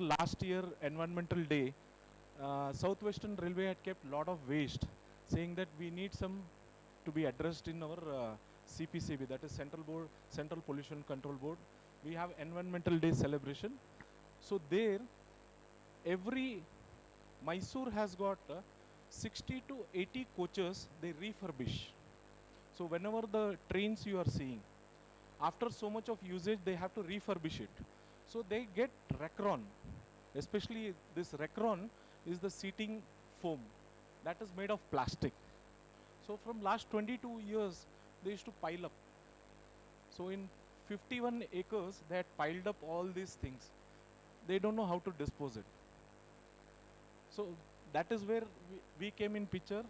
last year Environmental Day, Southwestern Railway had kept lot of waste, saying that we need some to be addressed in our CPCB, that is Central Pollution Control Board. We have Environmental Day celebration. So there, every Mysore has got 60 to 80 coaches they refurbish. So whenever the trains you are seeing, after so much of usage, they have to refurbish it. So they get Recron, especially this Recron is the seating foam that is made of plastic. So from last 22 years, they used to pile up. So in 51 acres, they had piled up all these things. They don't know how to dispose it. So that is where we came in picture.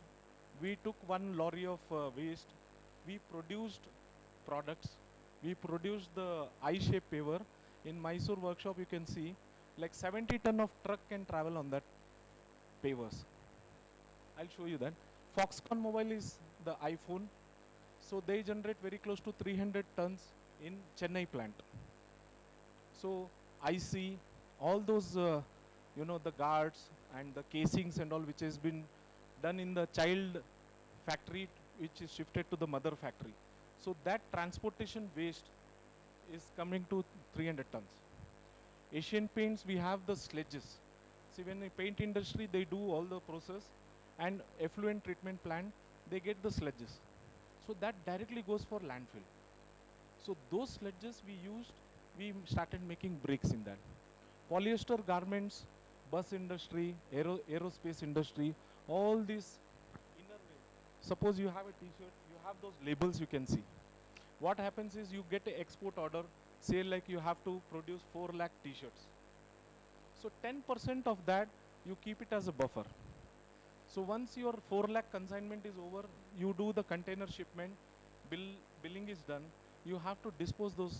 We took one lorry of waste. We produced products. We produced the I-shaped paver. In Mysore workshop, you can see like 70 ton of truck can travel on that pavers. I'll show you that. Foxconn Mobile is the iPhone. So they generate very close to 300 tons in Chennai plant. So I see all those, the guards and the casings and all which has been done in the child factory, which is shifted to the mother factory. So that transportation waste is coming to 300 tons. Asian Paints, we have the sledges. See, when the paint industry, they do all the process, and effluent treatment plant, they get the sledges. So that directly goes for landfill. So those sledges we started making bricks in that. Polyester garments, bus industry, aerospace industry, all these innerwear. Suppose you have a t-shirt, you have those labels you can see. What happens is you get an export order, say like you have to produce 4 lakh t-shirts. So 10% of that, you keep it as a buffer. So once your 4 lakh consignment is over, you do the container shipment, billing is done, you have to dispose those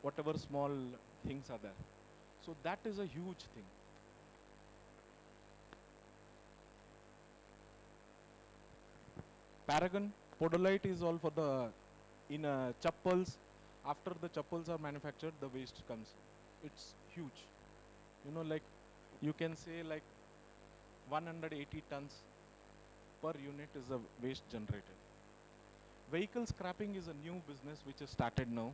whatever small things are there. So that is a huge thing. Paragon, podolite is all for the, in chappals, after the chappals are manufactured, the waste comes. It's huge. Like you can say like 180 tons per unit is the waste generated. Vehicle scrapping is a new business which has started now.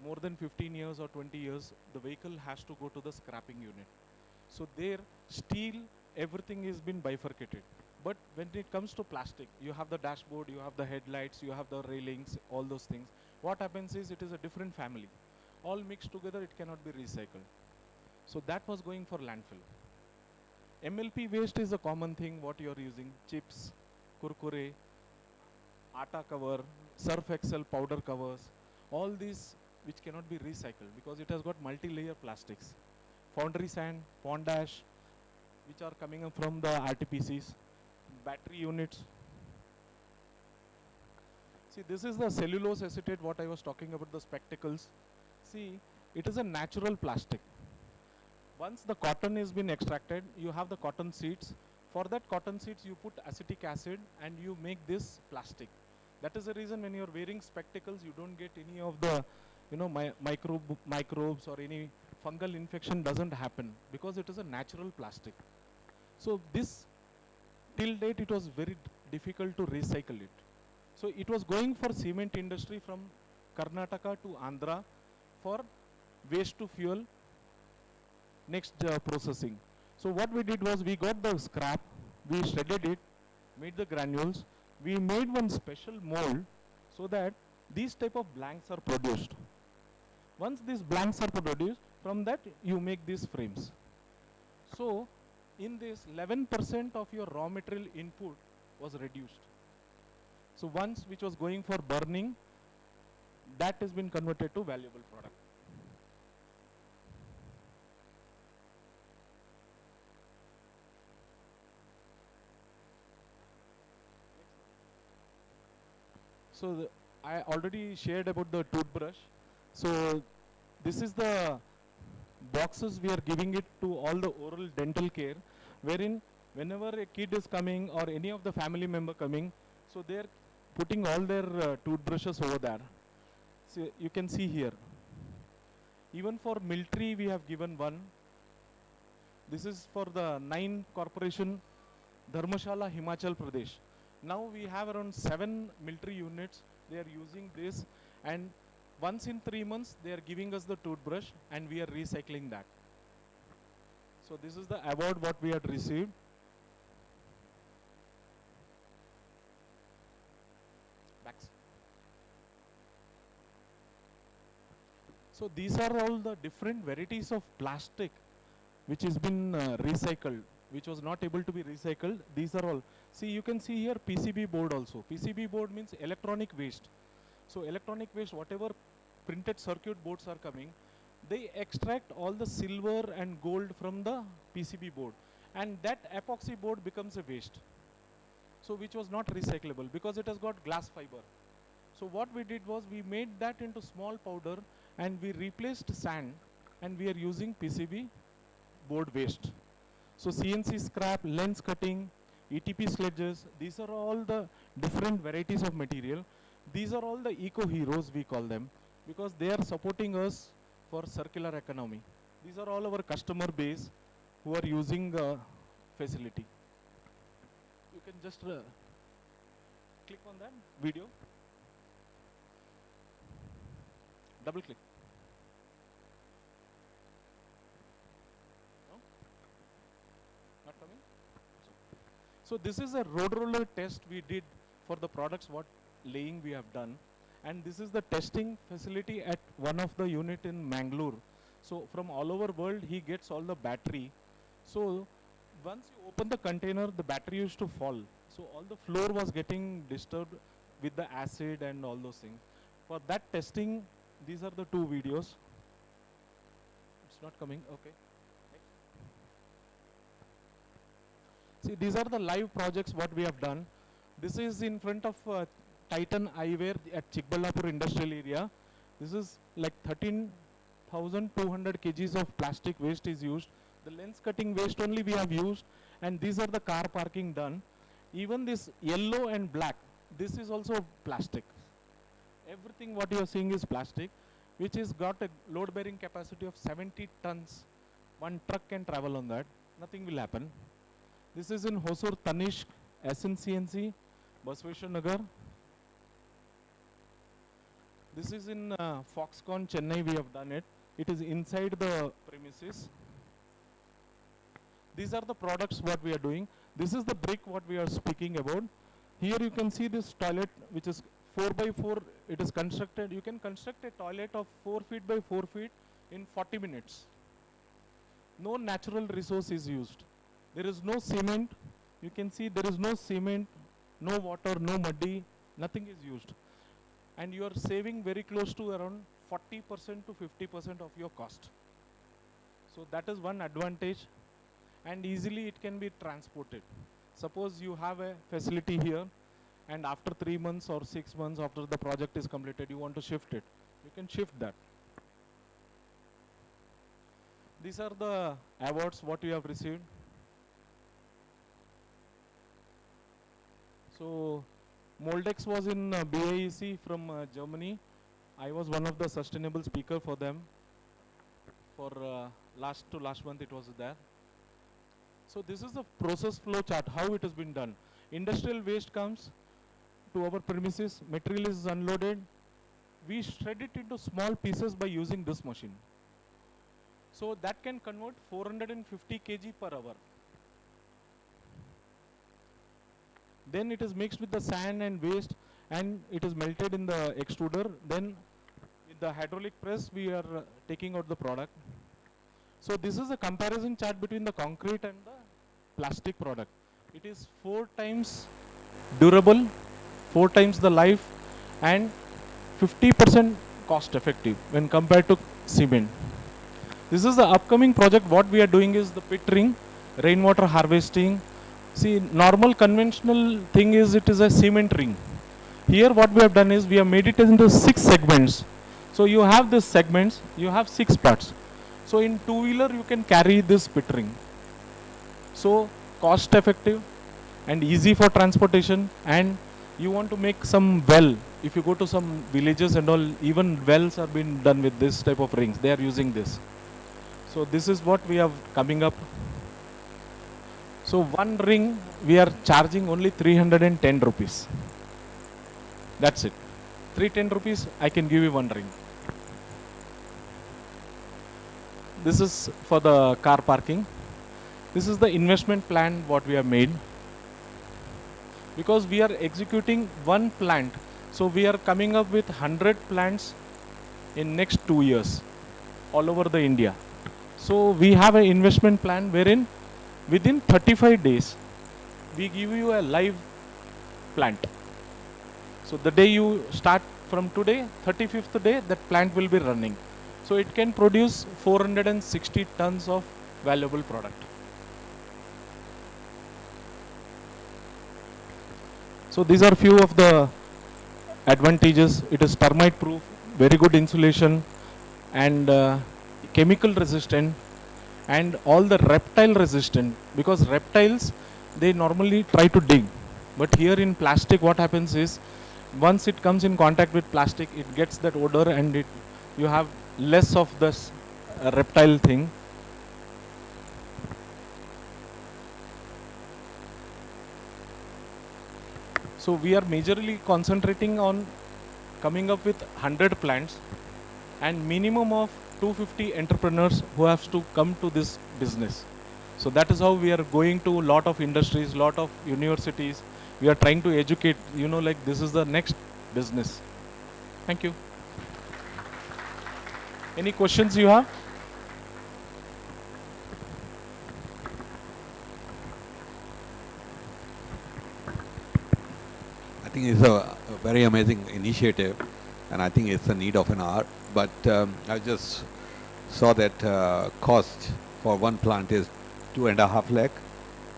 More than 15 years or 20 years, the vehicle has to go to the scrapping unit. So there, steel, everything has been bifurcated. But when it comes to plastic, you have the dashboard, you have the headlights, you have the railings, all those things. What happens is it is a different family. All mixed together, it cannot be recycled. So that was going for landfill. MLP waste is a common thing, what you are using, chips, kurkure, atta cover, surf excel powder covers, all these which cannot be recycled because it has got multi-layer plastics. Foundry sand, pond ash, which are coming up from the RTPCs, battery units. See, this is the cellulose acetate, what I was talking about, the spectacles. See, it is a natural plastic. Once the cotton has been extracted, you have the cotton seeds. For that cotton seeds, you put acetic acid and you make this plastic. That is the reason when you're wearing spectacles, you don't get any of the, microbes or any fungal infection doesn't happen because it is a natural plastic. So this, till date, it was very difficult to recycle it. So it was going for cement industry from Karnataka to Andhra for waste to fuel, next processing. So what we did was we got the scrap, we shredded it, made the granules, we made one special mold so that these type of blanks are produced. Once these blanks are produced, from that you make these frames. So in this 11% of your raw material input was reduced. So once which was going for burning, that has been converted to valuable product. So I already shared about the toothbrush. So this is the boxes we are giving it to all the oral dental care, wherein whenever a kid is coming or any of the family member coming, so they are putting all their toothbrushes over there. So you can see here. Even for military, we have given one. This is for the 9 corporation, Dharmashala, Himachal Pradesh. Now we have around 7 military units. They are using this, and once in 3 months, they are giving us the toothbrush, and we are recycling that. So this is the award what we had received. Backs. So these are all the different varieties of plastic which has been recycled, which was not able to be recycled. These are all. See, you can see here PCB board also. PCB board means electronic waste. So electronic waste, whatever printed circuit boards are coming, they extract all the silver and gold from the PCB board, and that epoxy board becomes a waste. So which was not recyclable because it has got glass fiber. So what we did was we made that into small powder and we replaced sand, and we are using PCB board waste. So CNC scrap, lens cutting, ETP sledges, these are all the different varieties of material. These are all the eco heroes, we call them, because they are supporting us for circular economy. These are all our customer base who are using the facility. You can just click on that video. Double click. No? Not coming? So this is a road roller test we did for the products what laying we have done. And this is the testing facility at one of the unit in Mangalore. So from all over world, he gets all the battery. So once you open the container, the battery used to fall. So all the floor was getting disturbed with the acid and all those things. For that testing, these are the 2 videos. It's not coming, okay. Next. See, these are the live projects what we have done. This is in front of Titan Eyewear at Chikballapur industrial area. This is like 13,200 kgs of plastic waste is used. The lens cutting waste only we have used, and these are the car parking done. Even this yellow and black, this is also plastic. Everything what you are seeing is plastic, which is got a load bearing capacity of 70 tons. One truck can travel on that. Nothing will happen. This is in Hosur Tanishq, SNCNC, Basveshwar Nagar. This is in Foxconn, Chennai, we have done it. It is inside the premises. These are the products what we are doing. This is the brick what we are speaking about. Here you can see this toilet which is 4 by 4. It is constructed. You can construct a toilet of 4 feet by 4 feet in 40 minutes. No natural resource is used. There is no cement. You can see there is no cement, no water, no muddy, nothing is used. And you are saving very close to around 40% to 50% of your cost. So that is one advantage, and easily it can be transported. Suppose you have a facility here, and after 3 months or 6 months after the project is completed, you want to shift it. You can shift that. These are the awards what you have received. So Moldex was in BAEC from Germany. I was one of the sustainable speaker for them. For last month it was there. So this is the process flow chart, how it has been done. Industrial waste comes to our premises, material is unloaded. We shred it into small pieces by using this machine. So that can convert 450 kg per hour. Then it is mixed with the sand and waste, and it is melted in the extruder. Then with the hydraulic press we are taking out the product. So this is a comparison chart between the concrete and the plastic product. It is 4 times durable, 4 times the life, and 50% cost effective when compared to cement. This is the upcoming project. What we are doing is the pit ring, rainwater harvesting. See, normal conventional thing is it is a cement ring. Here what we have done is we have made it into 6 segments. So you have these segments, you have 6 parts. So in 2-wheeler you can carry this pit ring. So cost effective and easy for transportation, and you want to make some well if you go to some villages and all, even wells are being done with this type of rings. They are using this. So this is what we have coming up. So one ring we are charging only 310 rupees. That's it. 310 rupees I can give you one ring. This is for the car parking. This is the investment plan what we have made. Because we are executing one plant, so we are coming up with 100 plants in next 2 years all over the India. So we have an investment plan wherein within 35 days we give you a live plant. So the day you start from today, 35th day, that plant will be running. So it can produce 460 tons of valuable product. So these are few of the advantages. It is termite proof, very good insulation, and chemical resistant, and all the reptile resistant, because reptiles, they normally try to dig. But here in plastic, what happens is, once it comes in contact with plastic, it gets that odor, and you have less of this reptile thing. So we are majorly concentrating on coming up with 100 plants and minimum of 250 entrepreneurs who have to come to this business. So that is how we are going to a lot of industries, lot of universities. We are trying to educate, like this is the next business. Thank you. Any questions you have? I think it's a very amazing initiative, and I think it's a need of an hour. But I just saw that cost for one plant is 2.5 lakh.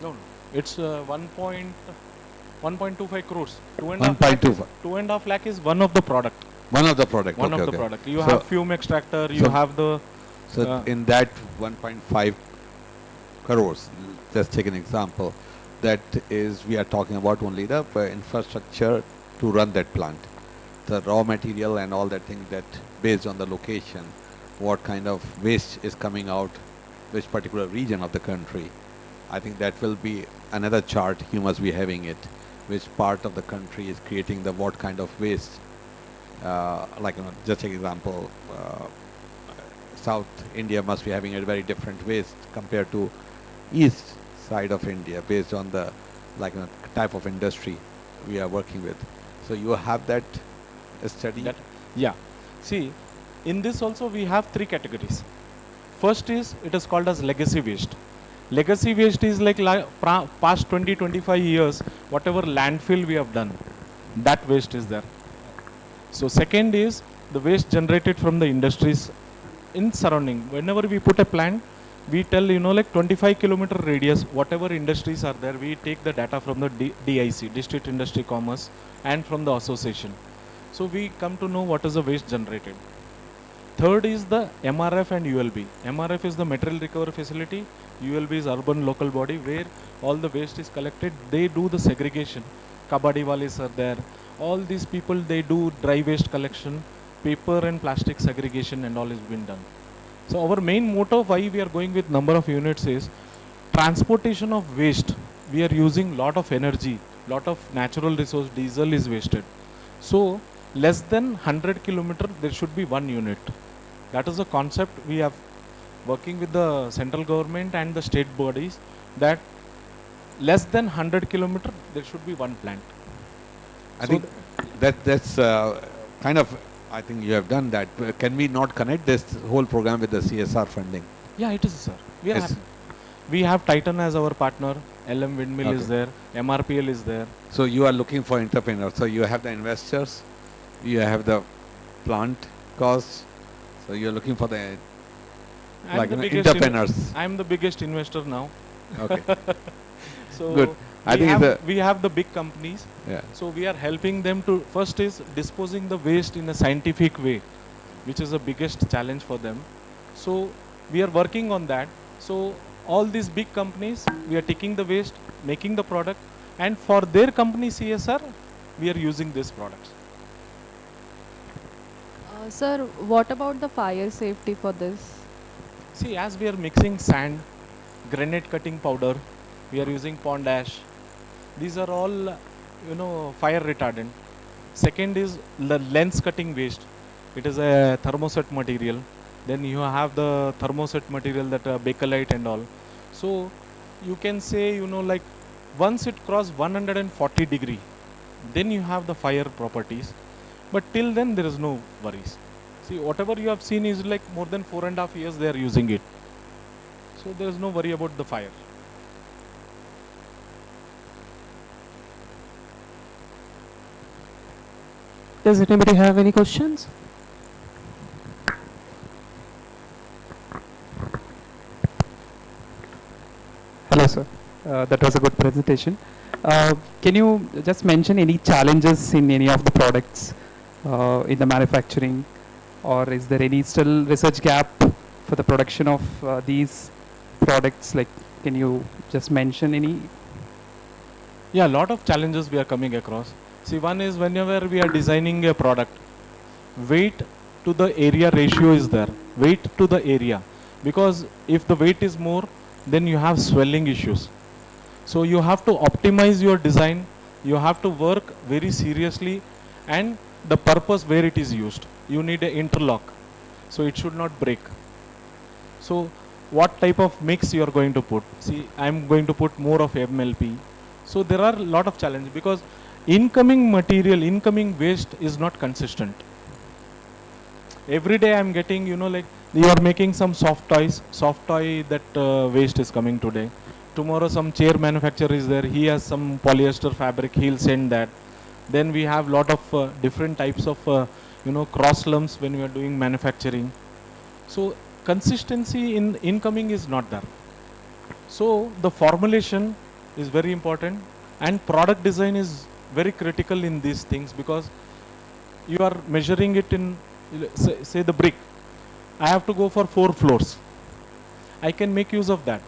No, it's 1.25 crores. 1.25. 2.5 lakh is one of the product. One of the product. One okay, of the okay. product. You So- have fume extractor. You have the. So in that 1.5 crores, just take an example. That is, we are talking about only the infrastructure to run that plant, the raw material and all that thing, that based on the location, what kind of waste is coming out, which particular region of the country. I think that will be another chart you must be having it, which part of the country is creating the what kind of waste. Just take example, South India must be having a very different waste compared to East side of India based on the type of industry we are working with. So you have that study. Yeah. See, in this also we have 3 categories. First is, it is called as legacy waste. Legacy waste is like past 20-25 years, whatever landfill we have done, that waste is there. So second is the waste generated from the industries in surrounding. Whenever we put a plant, we tell, like 25-kilometer radius, whatever industries are there, we take the data from the DIC, District Industry Commerce, and from the association. So we come to know what is the waste generated. Third is the MRF and ULB. MRF is the material recovery facility. ULB is urban local body where all the waste is collected. They do the segregation. Kabadi walis are there. All these people, they do dry waste collection, paper and plastic segregation, and all is been done. So our main motto why we are going with number of units is transportation of waste. We are using lot of energy, lot of natural resource, diesel is wasted. So less than 100 kilometer, there should be one unit. That is the concept we have working with the central government and the state bodies, that less than 100 kilometer, there should be one plant. I think that's kind of, I think you have done that. Can we not connect this whole program with the CSR funding? Yeah, it is, sir. We are Yes. happy. We have Titan as our partner. LM Windmill is Okay. there. MRPL is there. So you are looking for entrepreneurs. So you have the investors, you have the plant costs. So you are looking for the entrepreneurs. I am the biggest investor now. Okay. So Good. I think we have the big companies. yeah. So we are helping them to, first is disposing the waste in a scientific way, which is the biggest challenge for them. So we are working on that. So all these big companies, we are taking the waste, making the product, and for their company CSR, we are using these products. Sir, what about the fire safety for this? See, as we are mixing sand, granite cutting powder, we are using pond ash. These are all, fire retardant. Second is the lens cutting waste. It is a thermoset material. Then you have the thermoset material that bakelite and all. So you can say, like once it cross 140 degree, then you have the fire properties. But till then there is no worries. See, whatever you have seen is like more than 4.5 years they are using it. So there is no worry about the fire. Does anybody have any questions? Hello, sir. That was a good presentation. Can you just mention any challenges in any of the products in the manufacturing, or is there any still research gap for the production of these products? Like, can you just mention any? Yeah, a lot of challenges we are coming across. See, one is whenever we are designing a product, weight to the area ratio is there. Weight to the area. Because if the weight is more, then you have swelling issues. So you have to optimize your design. You have to work very seriously, and the purpose where it is used. You need an interlock. So it should not break. So what type of mix you are going to put? See, I am going to put more of MLP. So there are a lot of challenges because incoming material, incoming waste is not consistent. Every day I am getting, like you are making some soft toys, soft toy that waste is coming today. Tomorrow some chair manufacturer is there, he has some polyester fabric, he'll send that. Then we have lot of different types of, cross lumps when we are doing manufacturing. So consistency in incoming is not there. So the formulation is very important, and product design is very critical in these things because you are measuring it in, say the brick. I have to go for 4 floors. I can make use of that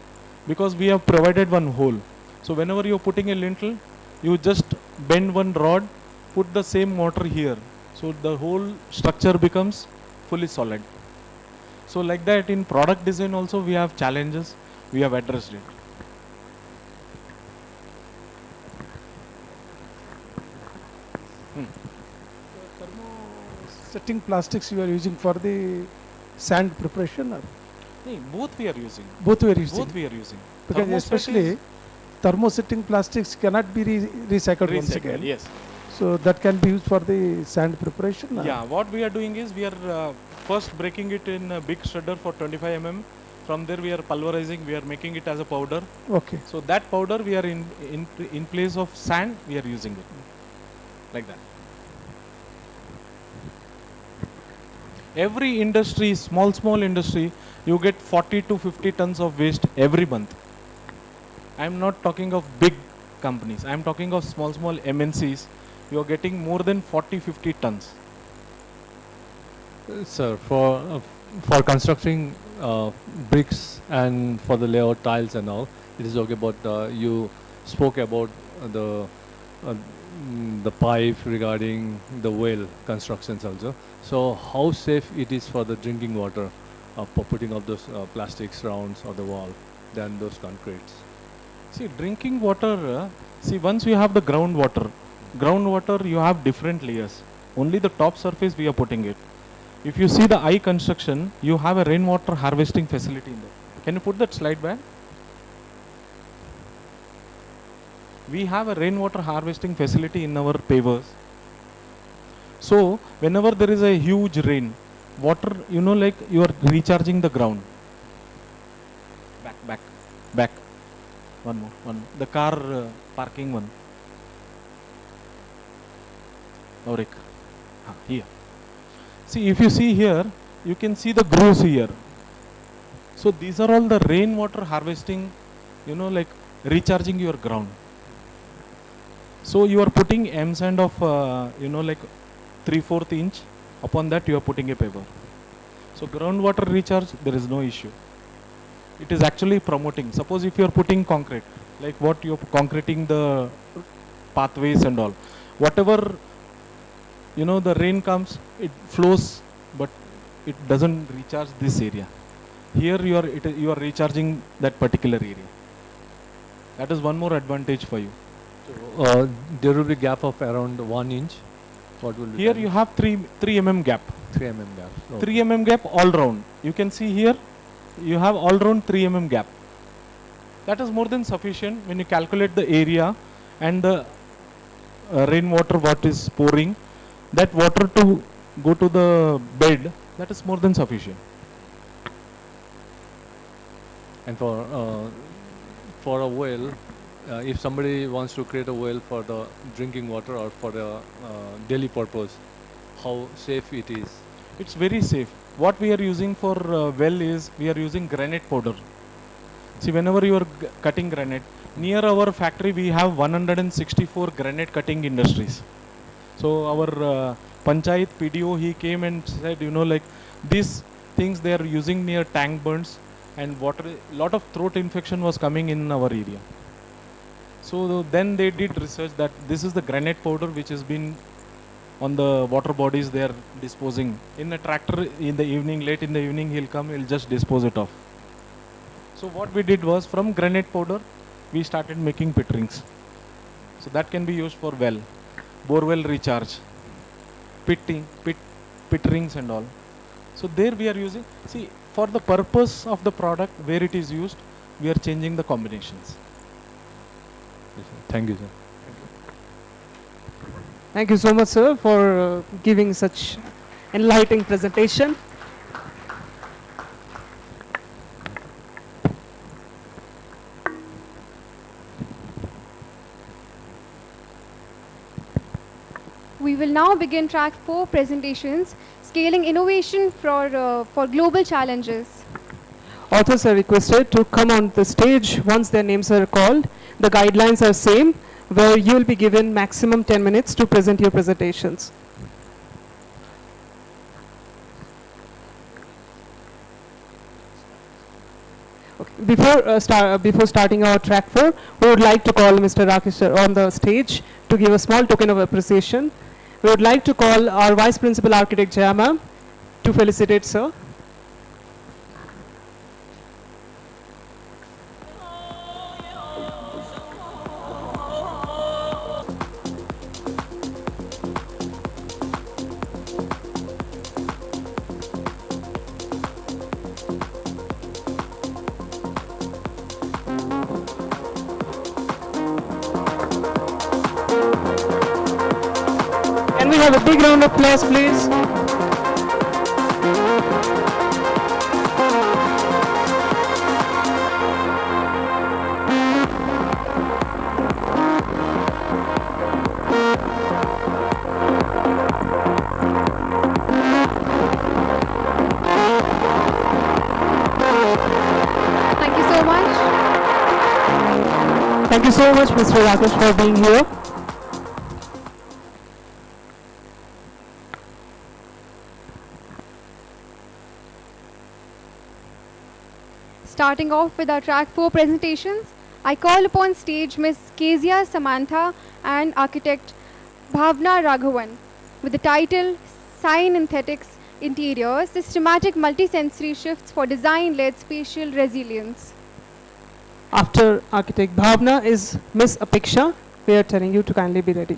because we have provided one hole. So whenever you are putting a lintel, you just bend one rod, put the same mortar here. So the whole structure becomes fully solid. So like that in product design also we have challenges, we have addressed it. Setting plastics you are using for the sand preparation, or Nee, both we are using. both we are using? Both we are using. Because Thermoset especially is thermosetting plastics cannot be recycled once recycled, again. yes. So that can be used for the sand preparation. or- Yeah, what we are doing is we are first breaking it in a big shredder for 25 mm. From there we are pulverizing, we are making it as a powder. Okay. So that powder we are in place of sand, we are using it. Like that. Every industry, small industry, you get 40 to 50 tons of waste every month. I am not talking of big companies. I am talking of small MNCs. You are getting more than 40-50 tons. Sir, for constructing bricks and for the layout tiles and all, it is okay. But you spoke about the the pipe regarding the well constructions also. So how safe it is for the drinking water for putting up those plastics rounds on the wall than those concretes? See, drinking water, once you have the groundwater you have different layers. Only the top surface we are putting it. If you see the I construction, you have a rainwater harvesting facility in there. Can you put that slide back? We have a rainwater harvesting facility in our pavers. So, whenever there is a huge rain, water, like you are recharging the ground. Back. One more. The car parking one. Auric. Here. See, if you see here, you can see the grooves here. So these are all the rainwater harvesting, like recharging your ground. So you are putting M sand of, like 3/4 inch. Upon that you are putting a paver. So groundwater recharge, there is no issue. It is actually promoting. Suppose if you are putting concrete, like what you are concreting the pathways and all, whatever, the rain comes, it flows but it doesn't recharge this area. Here you are recharging that particular area. That is one more advantage for you. So, there will be gap of around 1 inch. What will be Here that? you have 3 mm gap. 3 mm gap. 3 mm gap all round. You can see here you have all round 3 mm gap. That is more than sufficient when you calculate the area and the rainwater what is pouring. That water to go to the bed, that is more than sufficient. And for a well, if somebody wants to create a well for the drinking water or for the daily purpose, how safe it is? It's very safe. What we are using for well is we are using granite powder. See, whenever you are cutting granite, near our factory we have 164 granite cutting industries. So our Panchayat PDO, he came and said, you know, like these things they are using near tank burns and water, lot of throat infection was coming in our area. So then they did research that this is the granite powder which has been on the water bodies they are disposing. In a tractor in the evening, late in the evening he'll come, he'll just dispose it off. So what we did was from granite powder, we started making pit rings. So that can be used for well, borewell recharge, pit rings and all. So there we are using, see, for the purpose of the product where it is used, we are changing the combinations. Yes, sir. Thank you, sir. Thank you so much, sir, for giving such enlightening presentation. We will now begin track 4 presentations, scaling innovation for global challenges. Authors are requested to come on the stage once their names are called. The guidelines are same, where you will be given maximum 10 minutes to present your presentations. Okay. Before starting our track 4, we would like to call Mr. Rakesh on the stage to give a small token of appreciation. We would like to call our Vice Principal Architect Jaya ma'am to felicitate sir. Can we have a big round of applause, please? Thank you so much. Thank you so much, Mr. Rakesh, for being here. Starting off with our track 4 presentations, I call upon stage Ms. Kezia Samantha and architect Bhavna Raghavan with the title Synthetics Interiors, Systematic Multisensory Shifts for Design-Led Spatial Resilience. After architect Bhavna is Miss Apeksha. We are telling you to kindly be ready.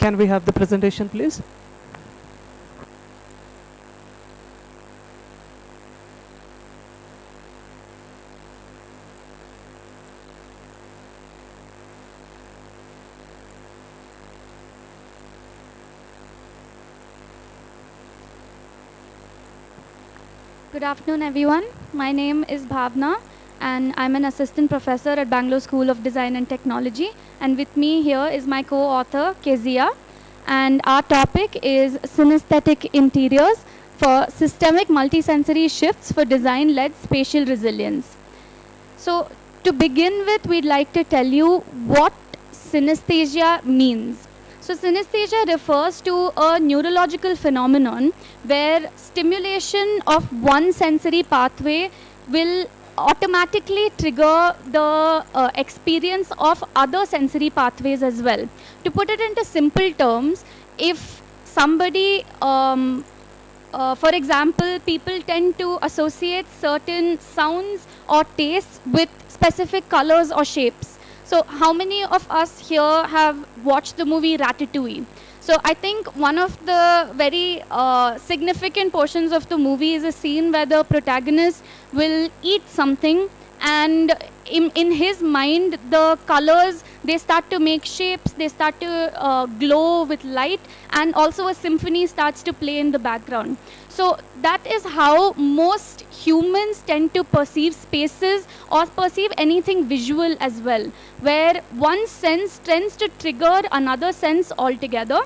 Can we have the presentation, please? Good afternoon, everyone. My name is Bhavna, and I'm an assistant professor at Bangalore School of Design and Technology. And with me here is my co-author, Kezia. And our topic is synesthetic interiors for systemic multisensory shifts for design-led spatial resilience. So, to begin with, we'd like to tell you what synesthesia means. So synesthesia refers to a neurological phenomenon where stimulation of one sensory pathway will automatically trigger the experience of other sensory pathways as well. To put it into simple terms, if somebody, for example, people tend to associate certain sounds or tastes with specific colors or shapes. So how many of us here have watched the movie Ratatouille? So I think one of the very significant portions of the movie is a scene where the protagonist will eat something, and in his mind the colors, they start to make shapes, they start to glow with light, and also a symphony starts to play in the background. So that is how most humans tend to perceive spaces or perceive anything visual as well, where one sense tends to trigger another sense altogether.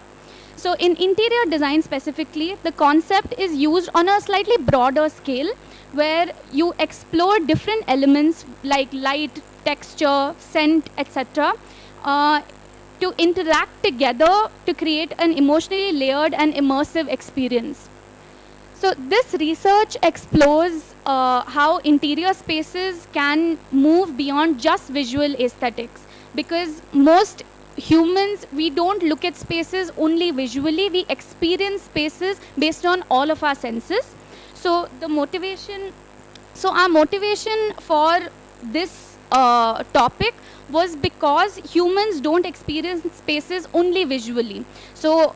So in interior design specifically, the concept is used on a slightly broader scale, where you explore different elements like light, texture, scent, etc. To interact together to create an emotionally layered and immersive experience. So this research explores how interior spaces can move beyond just visual aesthetics, because most humans, we don't look at spaces only visually, we experience spaces based on all of our senses. So our motivation for this topic was because humans don't experience spaces only visually. So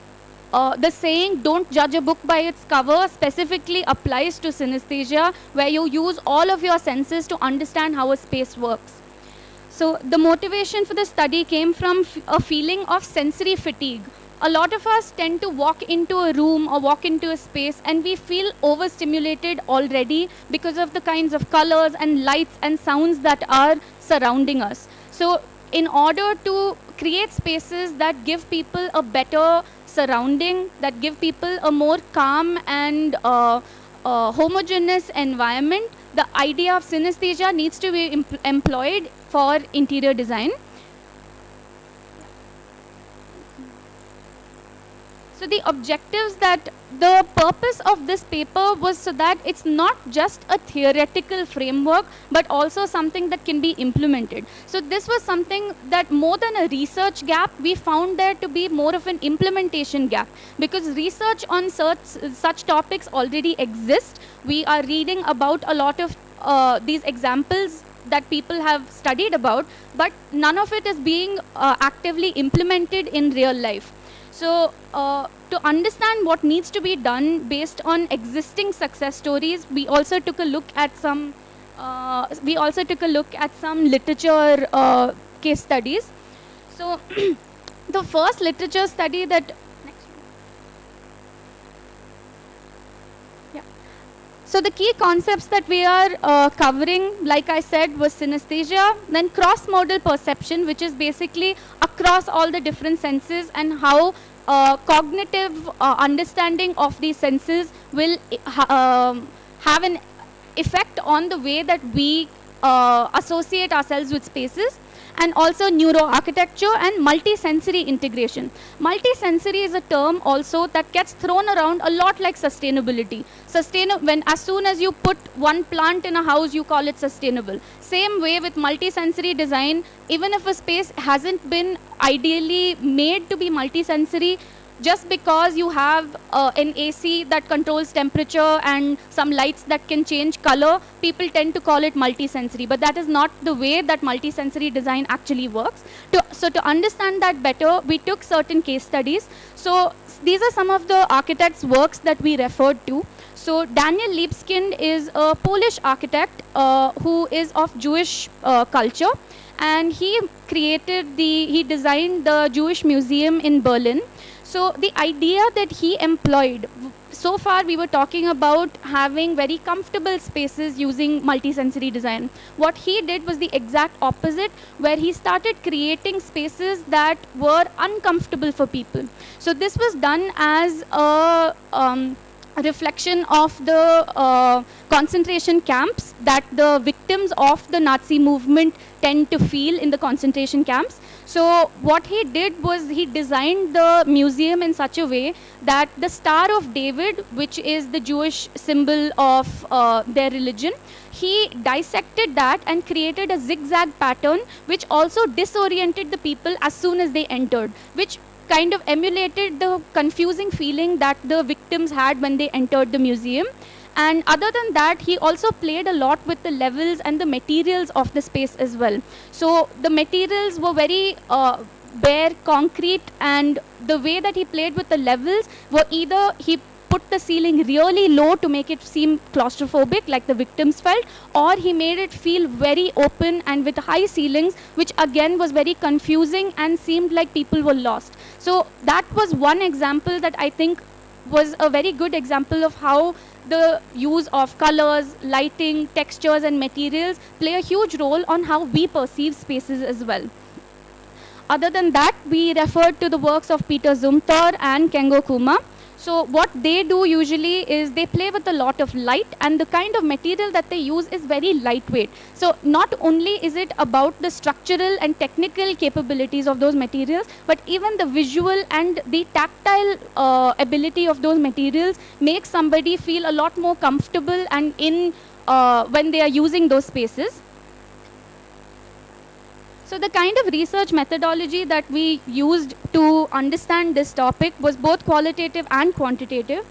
the saying, don't judge a book by its cover, specifically applies to synesthesia, where you use all of your senses to understand how a space works. So the motivation for the study came from a feeling of sensory fatigue. A lot of us tend to walk into a room or walk into a space and we feel overstimulated already because of the kinds of colors and lights and sounds that are surrounding us. So in order to create spaces that give people a better surrounding, that give people a more calm and homogeneous environment, the idea of synesthesia needs to be employed for interior design. So the objectives, that the purpose of this paper was so that it's not just a theoretical framework, but also something that can be implemented. So this was something that, more than a research gap, we found there to be more of an implementation gap, because research on such topics already exists. We are reading about a lot of these examples that people have studied about, but none of it is being actively implemented in real life. So to understand what needs to be done based on existing success stories, we also took a look at some literature case studies. So the first literature study that So the key concepts that we are covering, like I said, was synesthesia, then cross-modal perception, which is basically across all the different senses, and how cognitive understanding of these senses will have an effect on the way that we associate ourselves with spaces. And also neuroarchitecture and multisensory integration. Multisensory is a term also that gets thrown around a lot like sustainability. As soon as you put one plant in a house, you call it sustainable. Same way with multisensory design, even if a space hasn't been ideally made to be multisensory, just because you have an AC that controls temperature and some lights that can change color, people tend to call it multisensory. But that is not the way that multisensory design actually works. So to understand that better, we took certain case studies. So these are some of the architects' works that we referred to. So Daniel Libeskind is a Polish architect who is of Jewish culture, and he designed the Jewish Museum in Berlin. So the idea that he employed, so far we were talking about having very comfortable spaces using multisensory design. What he did was the exact opposite, where he started creating spaces that were uncomfortable for people. So this was done as a reflection of the concentration camps that the victims of the Nazi movement tend to feel in the concentration camps. So what he did was he designed the museum in such a way that the Star of David, which is the Jewish symbol of their religion, he dissected that and created a zigzag pattern which also disoriented the people as soon as they entered, which kind of emulated the confusing feeling that the victims had when they entered the museum. And other than that, he also played a lot with the levels and the materials of the space as well. So the materials were very bare, concrete, and the way that he played with the levels were either he put the ceiling really low to make it seem claustrophobic like the victims felt, or he made it feel very open and with high ceilings, which again was very confusing and seemed like people were lost. So that was one example that I think was a very good example of how the use of colors, lighting, textures and materials play a huge role on how we perceive spaces as well. Other than that, we referred to the works of Peter Zumthor and Kengo Kuma. So what they do usually is they play with a lot of light, and the kind of material that they use is very lightweight. So not only is it about the structural and technical capabilities of those materials, but even the visual and the tactile ability of those materials makes somebody feel a lot more comfortable and when they are using those spaces. So the kind of research methodology that we used to understand this topic was both qualitative and quantitative.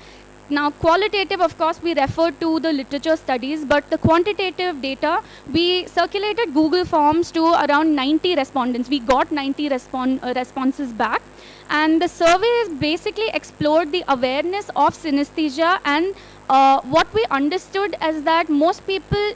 Now, qualitative, of course, we referred to the literature studies, but the quantitative data, we circulated Google Forms to around 90 respondents. We got 90 responses back. And the surveys basically explored the awareness of synesthesia, and what we understood is that most people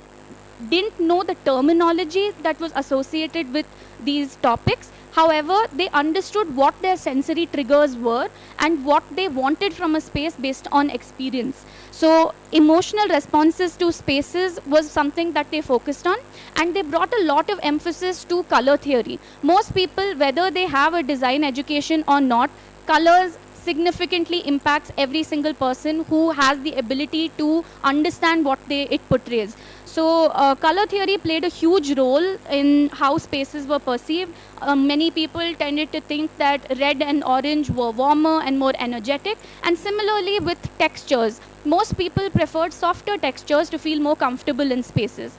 didn't know the terminology that was associated with these topics. However, they understood what their sensory triggers were and what they wanted from a space based on experience. So emotional responses to spaces was something that they focused on, and they brought a lot of emphasis to color theory. Most people, whether they have a design education or not, colors significantly impacts every single person who has the ability to understand what it portrays. So color theory played a huge role in how spaces were perceived. Many people tended to think that red and orange were warmer and more energetic. And similarly with textures, most people preferred softer textures to feel more comfortable in spaces.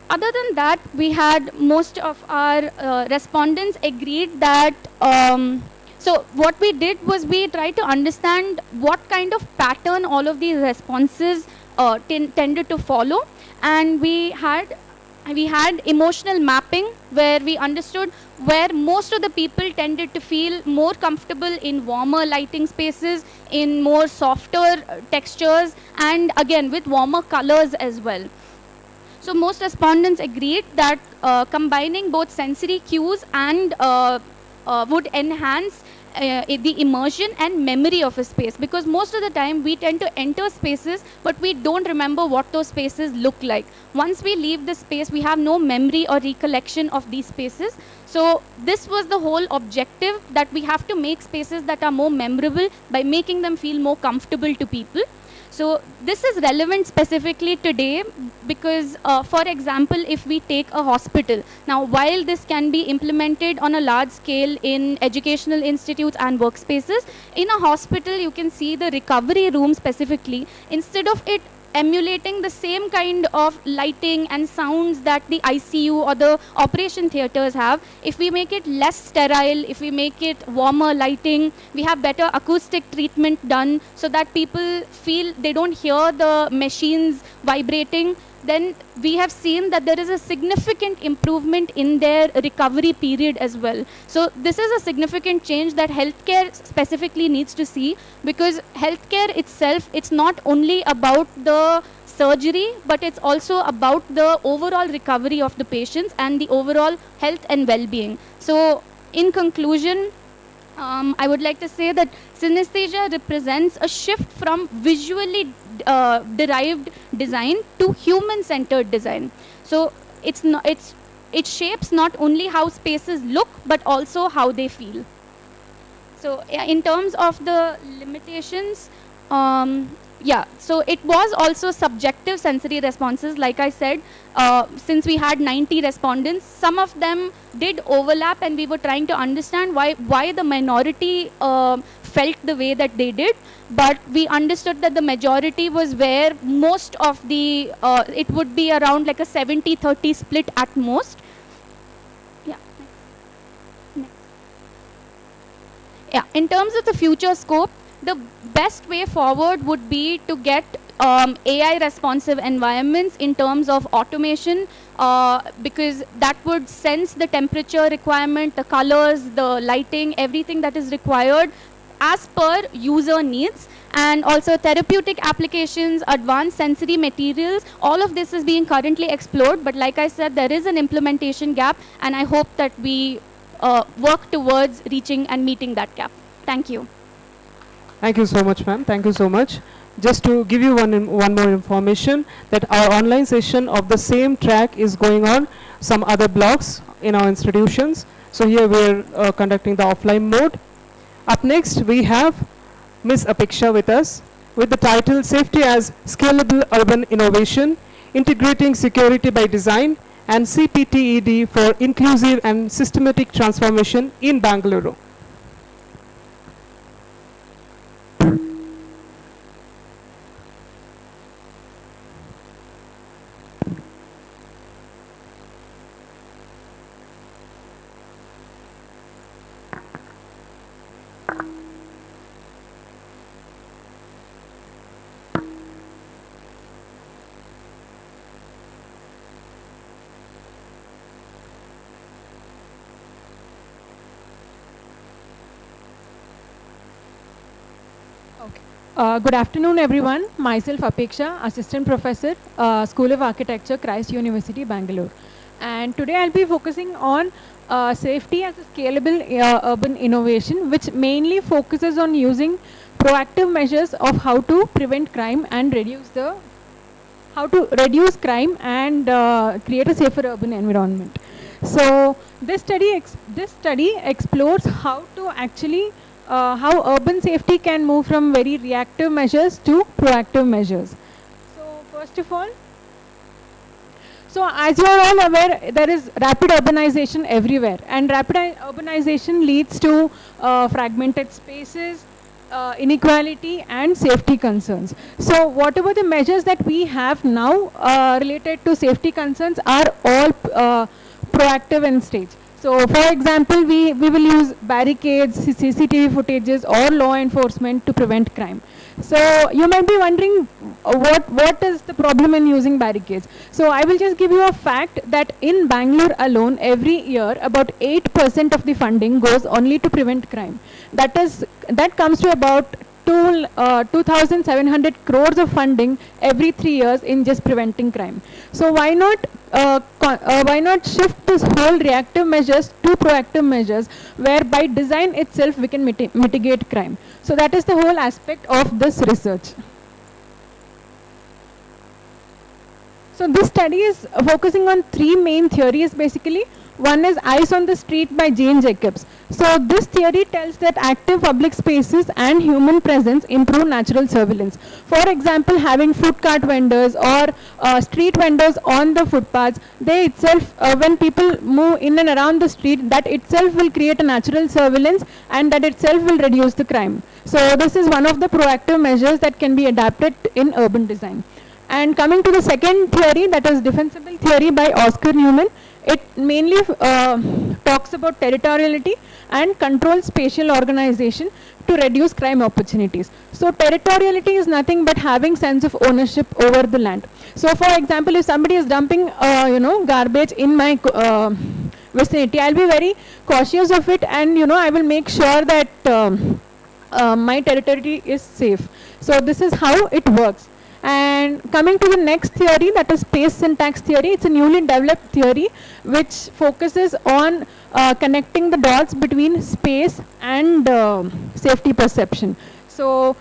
Other than that, we had most of our respondents agreed that so what we did was we tried to understand what kind of pattern all of these responses tended to follow, and we had emotional mapping where we understood where most of the people tended to feel more comfortable in warmer lighting spaces, in more softer textures, and again with warmer colors as well. So most respondents agreed that combining both sensory cues and would enhance the immersion and memory of a space, because most of the time we tend to enter spaces but we don't remember what those spaces look like. Once we leave the space, we have no memory or recollection of these spaces. So this was the whole objective, that we have to make spaces that are more memorable by making them feel more comfortable to people. So this is relevant specifically today because, for example, if we take a hospital, now while this can be implemented on a large scale in educational institutes and workspaces, in a hospital you can see the recovery room specifically, instead of it emulating the same kind of lighting and sounds that the ICU or the operation theaters have. If we make it less sterile, if we make it warmer lighting, we have better acoustic treatment done so that people feel they don't hear the machines vibrating, then we have seen that there is a significant improvement in their recovery period as well. So this is a significant change that healthcare specifically needs to see, because healthcare itself, it's not only about the surgery, but it's also about the overall recovery of the patients and the overall health and well-being. So in conclusion, I would like to say that synesthesia represents a shift from visually derived design to human-centered design. So it shapes not only how spaces look, but also how they feel. So in terms of the limitations, so it was also subjective sensory responses. Like I said, since we had 90 respondents, some of them did overlap, and we were trying to understand why the minority felt the way that they did. But we understood that the majority was where most of the, it would be around like a 70-30 split at most. Yeah. Next. Yeah, in terms of the future scope, the best way forward would be to get AI responsive environments in terms of automation, because that would sense the temperature requirement, the colors, the lighting, everything that is required as per user needs. And also therapeutic applications, advanced sensory materials, all of this is being currently explored. But like I said, there is an implementation gap, and I hope that we work towards reaching and meeting that gap. Thank you. Thank you so much, ma'am. Thank you so much. Just to give you one more information, that our online session of the same track is going on some other blocks in our institutions. So here we are conducting the offline mode. Up next, we have Ms. Apeksha with us with the title Safety as Scalable Urban Innovation, Integrating Security by Design, and CPTED for Inclusive and Systematic Transformation in Bangalore. Good afternoon, everyone. Myself Apeksha, Assistant Professor, School of Architecture, Christ University, Bangalore. And today I'll be focusing on safety as a scalable urban innovation, which mainly focuses on using proactive measures of how to prevent crime and reduce crime and create a safer urban environment. So this study explores how to actually how urban safety can move from very reactive measures to proactive measures. So first of all, so as you are all aware, there is rapid urbanization everywhere, and rapid urbanization leads to fragmented spaces, inequality and safety concerns. So whatever the measures that we have now related to safety concerns are all proactive in stage. So for example, we will use barricades, CCTV footages or law enforcement to prevent crime. So you might be wondering what is the problem in using barricades. So I will just give you a fact that in Bangalore alone, every year about 8% of the funding goes only to prevent crime. That comes to about 2,700 crores of funding every 3 years in just preventing crime. So why not shift this whole reactive measures to proactive measures, where by design itself we can mitigate crime. So that is the whole aspect of this research. So this study is focusing on 3 main theories basically. One is Eyes on the Street by Jane Jacobs. So this theory tells that active public spaces and human presence improve natural surveillance. For example, having food cart vendors or street vendors on the footpaths, they itself, when people move in and around the street, that itself will create a natural surveillance, and that itself will reduce the crime. So this is one of the proactive measures that can be adapted in urban design. And coming to the second theory, that is defensible theory by Oscar Newman, it mainly talks about territoriality and controlled spatial organization to reduce crime opportunities. So territoriality is nothing but having sense of ownership over the land. So for example, if somebody is dumping garbage in my vicinity, I'll be very cautious of it, and I will make sure that my territory is safe. So this is how it works. And coming to the next theory, that is space syntax theory, it's a newly developed theory which focuses on connecting the dots between space and safety perception. So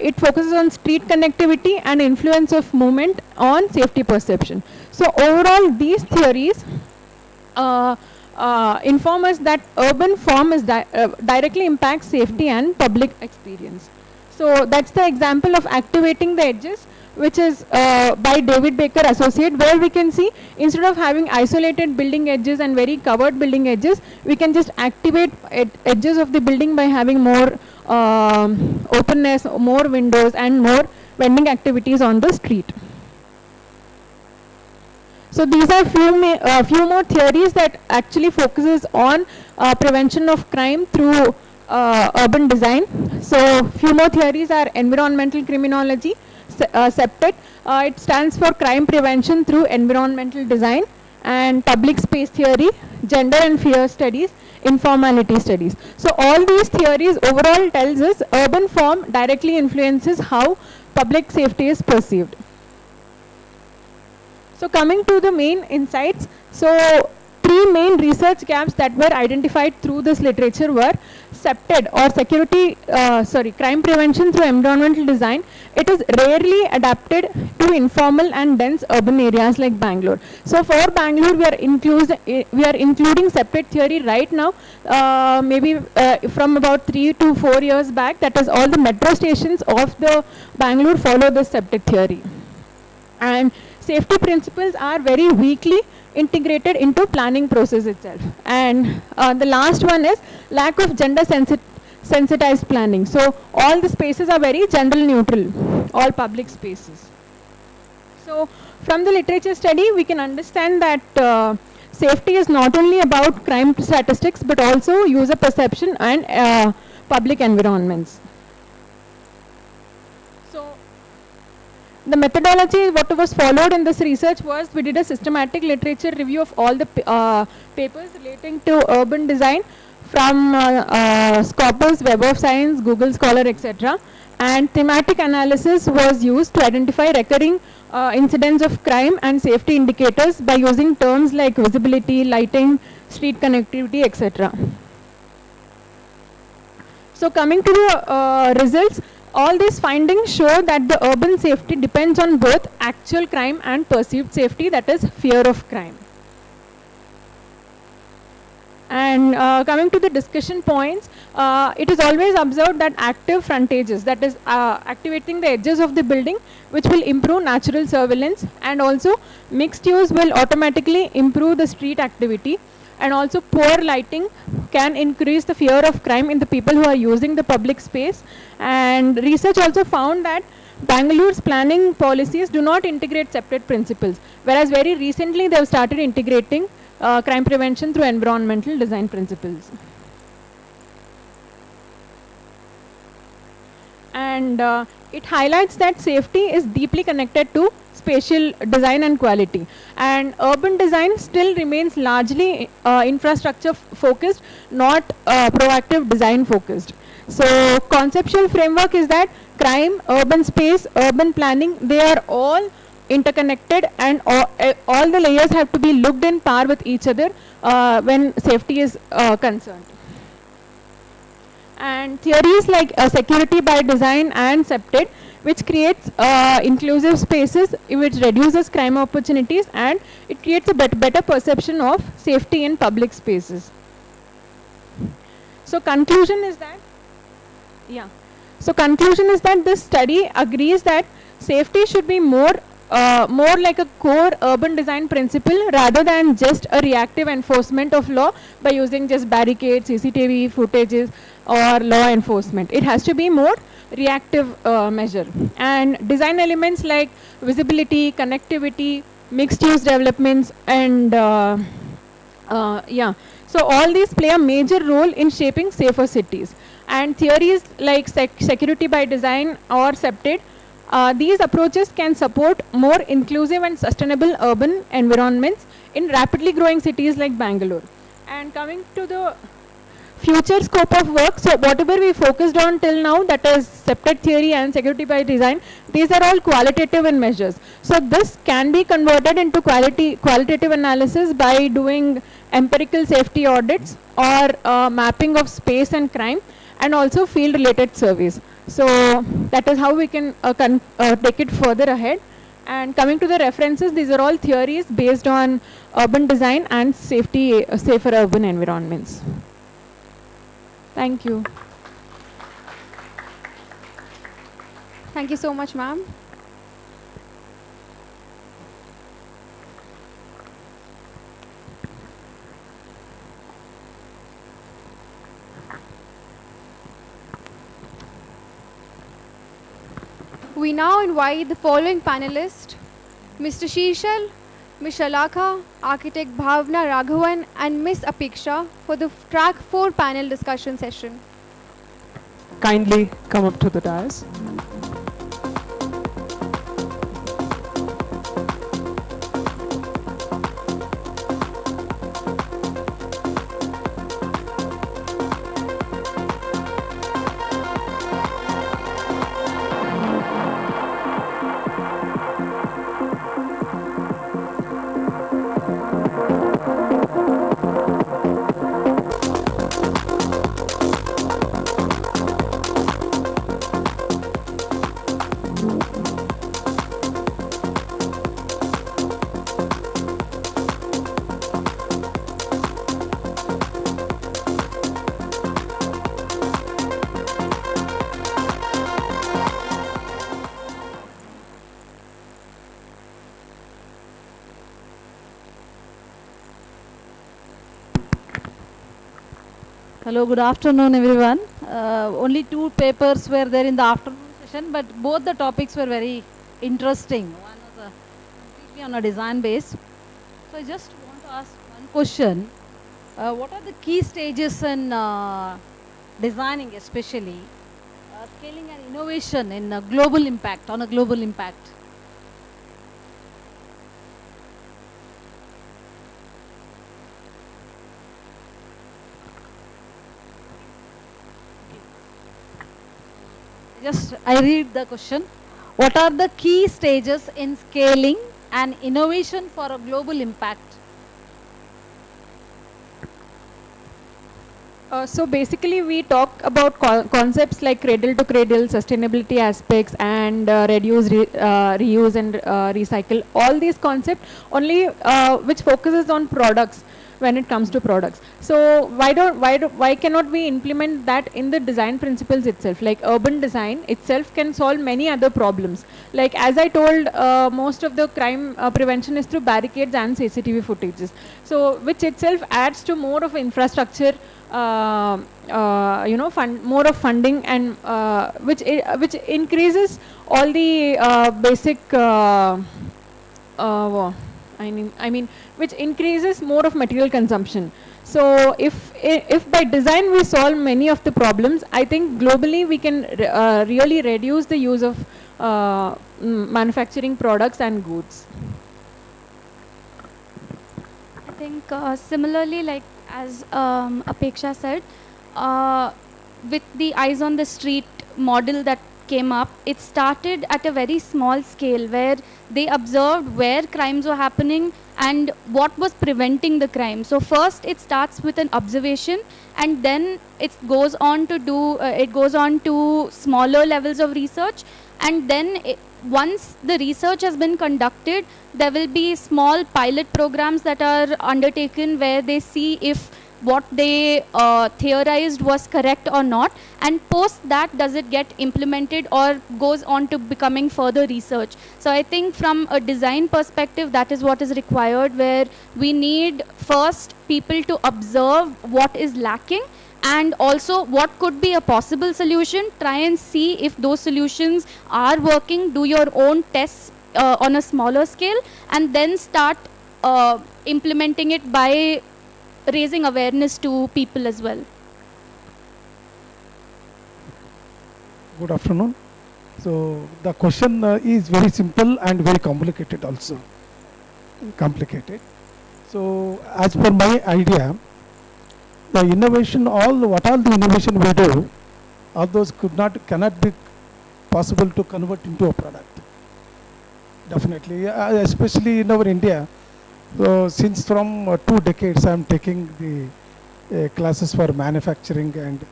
it focuses on street connectivity and influence of movement on safety perception. So overall, these theories inform us that urban form is directly impacts safety and public experience. So that's the example of activating the edges, which is by David Baker Associate, where we can see instead of having isolated building edges and very covered building edges, we can just activate edges of the building by having more openness, more windows and more vending activities on the street. So these are few more theories that actually focuses on prevention of crime through urban design. So few more theories are environmental criminology, CEPTED, it stands for crime prevention through environmental design, and public space theory, gender and fear studies, informality studies. So all these theories overall tells us urban form directly influences how public safety is perceived. So coming to the main insights, so three main research gaps that were identified through this literature were CEPTED, or crime prevention through environmental design. It is rarely adapted to informal and dense urban areas like Bangalore. So for Bangalore, we are including CEPTED theory right now, maybe from about 3 to 4 years back. That is, all the metro stations of the Bangalore follow the CEPTED theory. And safety principles are very weakly integrated into planning process itself. And the last one is lack of gender sensitized planning. So all the spaces are very gender neutral, all public spaces. So from the literature study, we can understand that safety is not only about crime statistics, but also user perception and public environments. The methodology, what was followed in this research was, we did a systematic literature review of all the papers relating to urban design from Scopus, Web of Science, Google Scholar, etc. And thematic analysis was used to identify recurring incidents of crime and safety indicators by using terms like visibility, lighting, street connectivity, etc. So coming to the results, all these findings show that the urban safety depends on both actual crime and perceived safety, that is fear of crime. And coming to the discussion points, it is always observed that active frontages, that is activating the edges of the building, which will improve natural surveillance, and also mixed use will automatically improve the street activity. And also poor lighting can increase the fear of crime in the people who are using the public space. And research also found that Bangalore's planning policies do not integrate CEPTED principles, whereas very recently they have started integrating crime prevention through environmental design principles. And it highlights that safety is deeply connected to spatial design and quality. And urban design still remains largely infrastructure focused, not proactive design focused. So conceptual framework is that crime, urban space, urban planning, they are all interconnected, and all the layers have to be looked in par with each other when safety is concerned. And theories like security by design and CEPTED, which creates inclusive spaces, which reduces crime opportunities, and it creates a better perception of safety in public spaces. So conclusion is that, this study agrees that safety should be more like a core urban design principle rather than just a reactive enforcement of law by using just barricades, CCTV footages, or law enforcement. It has to be more reactive measure. And design elements like visibility, connectivity, mixed use developments, and yeah. So all these play a major role in shaping safer cities. And theories like security by design or SEPTED, these approaches can support more inclusive and sustainable urban environments in rapidly growing cities like Bangalore. And coming to the future scope of work, so whatever we focused on till now, that is SEPTED theory and security by design, these are all qualitative in measures. So this can be converted into qualitative analysis by doing empirical safety audits or mapping of space and crime, and also field related surveys. So that is how we can take it further ahead. And coming to the references, these are all theories based on urban design and safer urban environments. Thank you. Thank you so much, ma'am. We now invite the following panelists, Mr. Shishal, Ms. Shalakha, Architect Bhavna Raghavan, and Ms. Apeksha for the track 4 panel discussion session. Kindly come up to the dais. Hello, good afternoon, everyone. Only 2 papers were there in the afternoon session, but both the topics were very interesting. One was completely on a design base. So I just want to ask one question. What are the key stages in designing, especially scaling and innovation in a global impact, on a global impact? I read the question. What are the key stages in scaling and innovation for a global impact? So basically we talk about concepts like cradle to cradle, sustainability aspects, and reuse and recycle. All these concepts only which focuses on products when it comes to products. So why cannot we implement that in the design principles itself? Like urban design itself can solve many other problems. Like as I told, most of the crime prevention is through barricades and CCTV footages. So which itself adds to more of infrastructure, more of funding, and which increases all the basic I mean which increases more of material consumption. So if by design we solve many of the problems, I think globally we can really reduce the use of manufacturing products and goods. I think similarly, like as Apeksha said, with the eyes on the street model that came up, it started at a very small scale where they observed where crimes were happening and what was preventing the crime. So first it starts with an observation, and then it goes on to smaller levels of research, and then once the research has been conducted, there will be small pilot programs that are undertaken where they see if what they theorized was correct or not, and post that does it get implemented or goes on to becoming further research. So I think from a design perspective, that is what is required, where we need first people to observe what is lacking and also what could be a possible solution, try and see if those solutions are working, do your own tests on a smaller scale, and then start implementing it by raising awareness to people as well. Good afternoon. So the question is very simple and very complicated also. Complicated. So as per my idea, the innovation, what all the innovation we do, all those cannot be possible to convert into a product. Definitely, especially in our India. So since from 2 decades, I am taking the classes for manufacturing and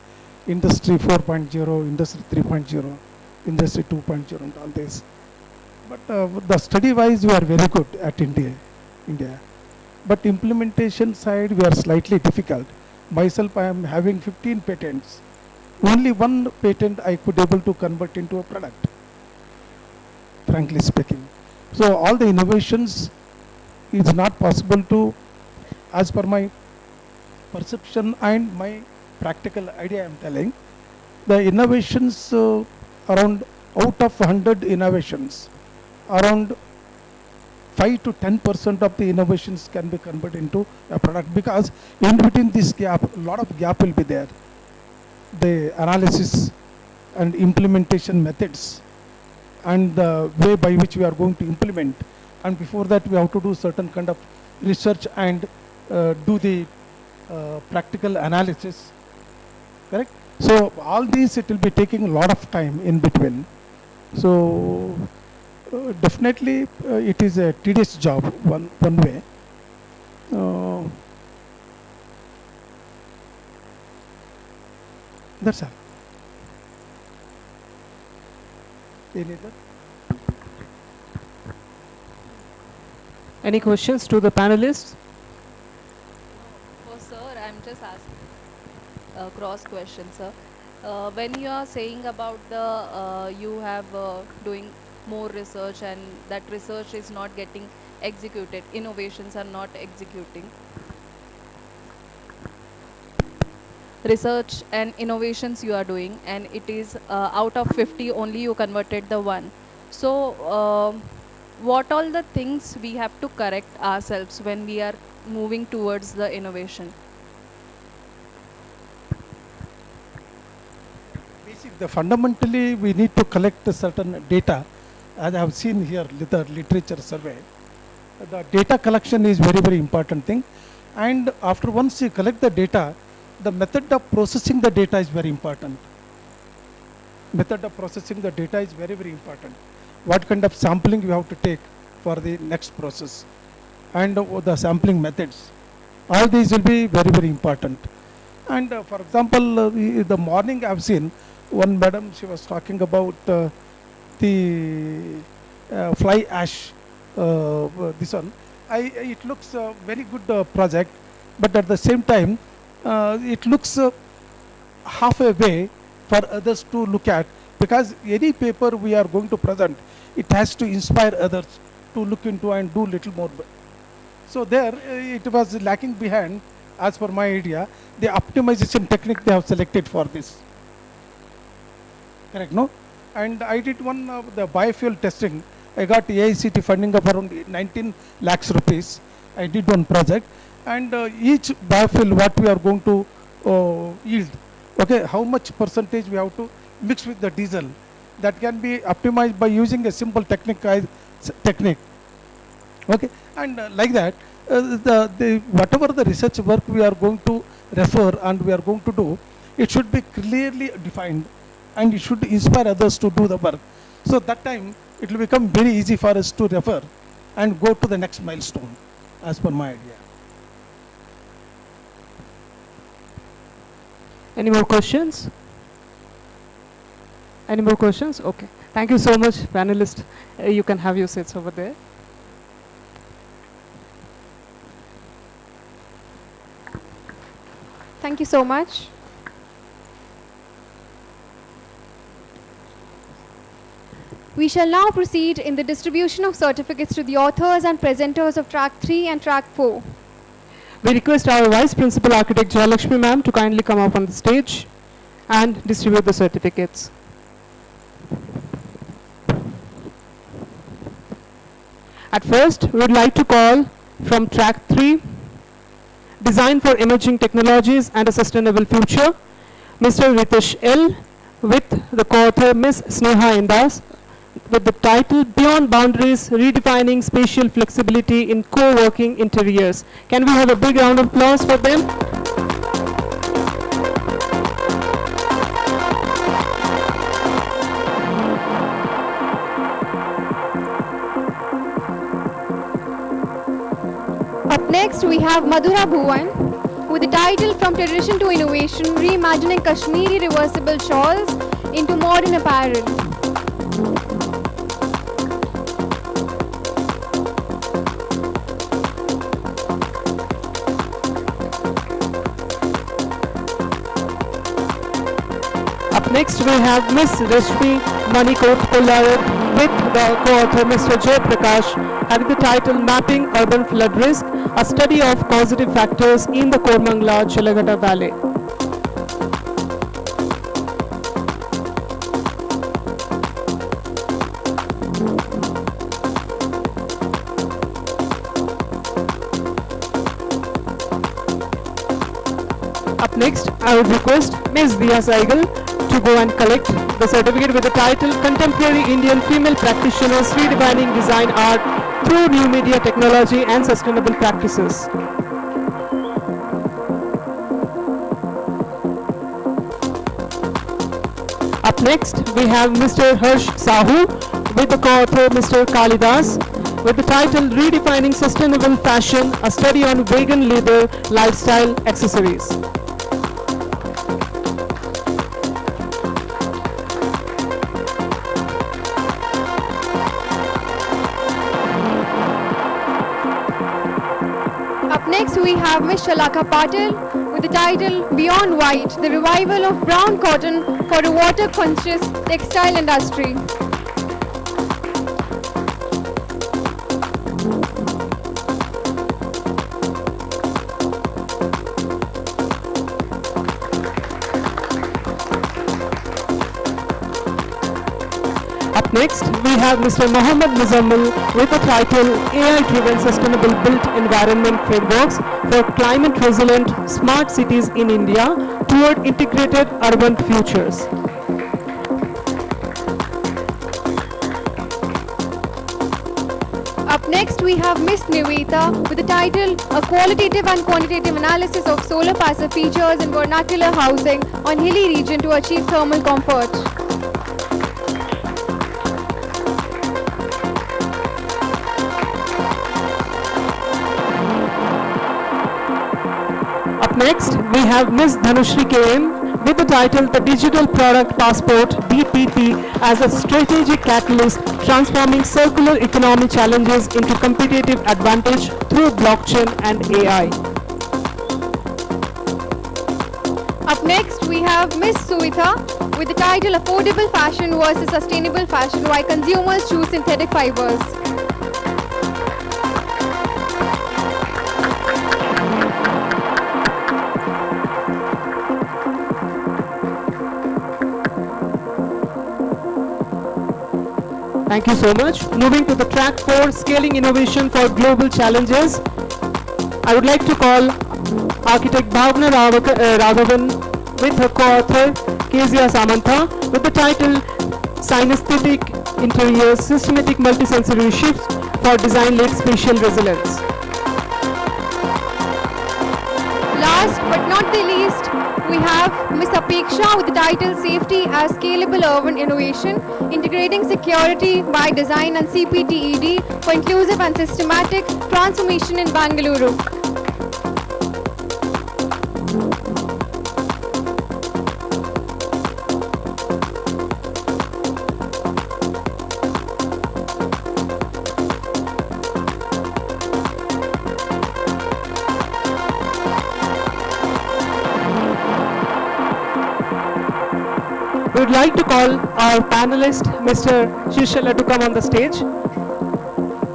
industry 4.0, industry 3.0, industry 2.0 and all this. But the study wise we are very good at India. But implementation side we are slightly difficult. Myself, I am having 15 patents. Only 1 patent I could able to convert into a product, frankly speaking. So all the innovations is not possible to, as per my perception and my practical idea I am telling, the innovations around out of 100 innovations, around 5 to 10% of the innovations can be converted into a product, because in between this gap, a lot of gap will be there. The analysis and implementation methods and the way by which we are going to implement, and before that we have to do certain kind of research and do the practical analysis, correct? So all these, it will be taking a lot of time in between. So definitely it is a tedious job one way. That's all. Any other? Any questions to the panelists? Oh, sir, I'm just asking a cross question, sir. When you are saying about the you have doing more research and that research is not getting executed, innovations are not executing. Research and innovations you are doing, and it is out of 50 only you converted the 1. So what all the things we have to correct ourselves when we are moving towards the innovation? The fundamentally we need to collect a certain data. As I have seen here, the literature survey, the data collection is very important thing. And after once you collect the data, the method of processing the data is very important. Method of processing the data is very important. What kind of sampling you have to take for the next process, and the sampling methods. All these will be very important. And for example, the morning I have seen one madam, she was talking about the fly ash, this one. It looks a very good project, but at the same time, it looks half a way for others to look at, because any paper we are going to present, it has to inspire others to look into and do little more. So there, it was lacking behind, as per my idea, the optimization technique they have selected for this. Correct, no? And I did one of the biofuel testing. I got AICT funding of around 19 lakhs rupees. I did one project, and each biofuel what we are going to yield, okay, how much percentage we have to mix with the diesel, that can be optimized by using a simple technique, okay. And like that, whatever the research work we are going to refer and we are going to do, it should be clearly defined, and it should inspire others to do the work. So that time it will become very easy for us to refer and go to the next milestone, as per my idea. Any more questions? Any more questions? Okay. Thank you so much, panelists. You can have your seats over there. Thank you so much. We shall now proceed in the distribution of certificates to the authors and presenters of Track 3 and Track 4. We request our Vice Principal Architect Jayalakshmi ma'am to kindly come up on the stage and distribute the certificates. At first, we would like to call from Track 3, Design for Emerging Technologies and a Sustainable Future, Mr. Ritesh L. with the co-author Ms. Sneha Indas with the title Beyond Boundaries, Redefining Spatial Flexibility in Co-working Interiors. Can we have a big round of applause for them? Up next, we have Madhura Bhuvan with the title From Tradition to Innovation, Reimagining Kashmiri Reversible Shawls into Modern Apparel. Up next, we have Ms. Rashmi Manikot Kolar with the co-author Mr. Jay Prakash having the title Mapping Urban Flood Risk, a study of causative factors in the Kormangla Chalagata Valley. Up next, I would request Ms. Diya Saigal to go and collect the certificate with the title Contemporary Indian Female Practitioners Redefining Design Art through New Media Technology and Sustainable Practices. Up next, we have Mr. Harsh Sahu with the co-author Mr. Kalidas with the title Redefining Sustainable Fashion, a study on vegan leather lifestyle accessories. Up next, we have Ms. Shalaka Patil with the title Beyond White, the Revival of Brown Cotton for a Water-Conscious Textile Industry. Up next, we have Mr. Mohammad Muzammil with the title AI-Driven Sustainable Built Environment Frameworks for Climate Resilient Smart Cities in India toward Integrated Urban Futures. Up next, we have Ms. Niveta with the title A Qualitative and Quantitative Analysis of Solar Passive Features in Vernacular Housing on Hilly Region to Achieve Thermal Comfort. Up next, we have Ms. Dhanushri KM with the title The Digital Product Passport DPP as a strategic catalyst transforming circular economy challenges into competitive advantage through blockchain and AI. Up next, we have Ms. Suitha with the title Affordable Fashion versus Sustainable Fashion, Why Consumers Choose Synthetic Fibers. Thank you so much. Moving to the track 4, Scaling Innovation for Global Challenges. I would like to call architect Bhavna Raghavan with her co-author Kezia Samantha with the title Synesthetic Interiors, Systematic Multisensory Shifts for Design-Led Spatial Resilience. Last but not the least, we have Ms. Apeksha with the title Safety as Scalable Urban Innovation, Integrating Security by Design and CPTED for Inclusive and Systematic Transformation in Bangalore. We would like to call our panelist, Mr. Shishela, to come on the stage.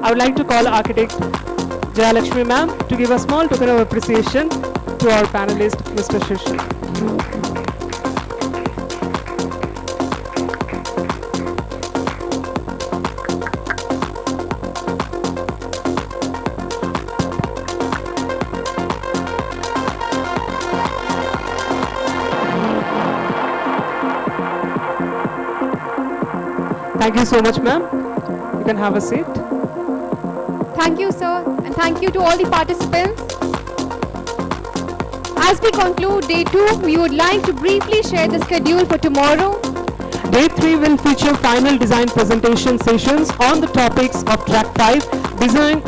I would like to call architect Jayalakshmi ma'am to give a small token of appreciation to our panelist, Mr. Shishela. Thank you so much, ma'am. You can have a seat. Thank you, sir, and thank you to all the participants. As we conclude day 2, we would like to briefly share the schedule for tomorrow. Day 3 will feature final design presentation sessions on the topics of Track 5,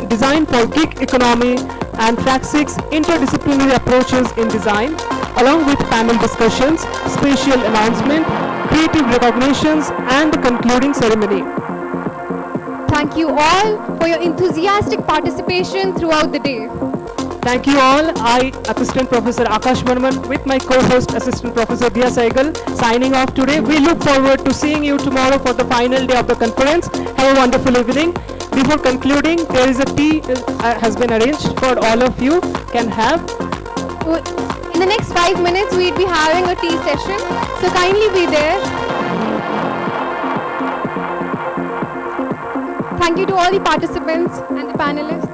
design for gig economy, and Track 6, interdisciplinary approaches in design, along with panel discussions, special announcement, creative recognitions, and the concluding ceremony. Thank you all for your enthusiastic participation throughout the day. Thank you all. I, Assistant Professor Akash Varman, with my co-host Assistant Professor Dia Saigal, signing off today. We look forward to seeing you tomorrow for the final day of the conference. Have a wonderful evening. Before concluding, there is a tea has been arranged for all of you can have. In the next 5 minutes, we'll be having a tea session, so kindly be there. Thank you to all the participants and the panelists.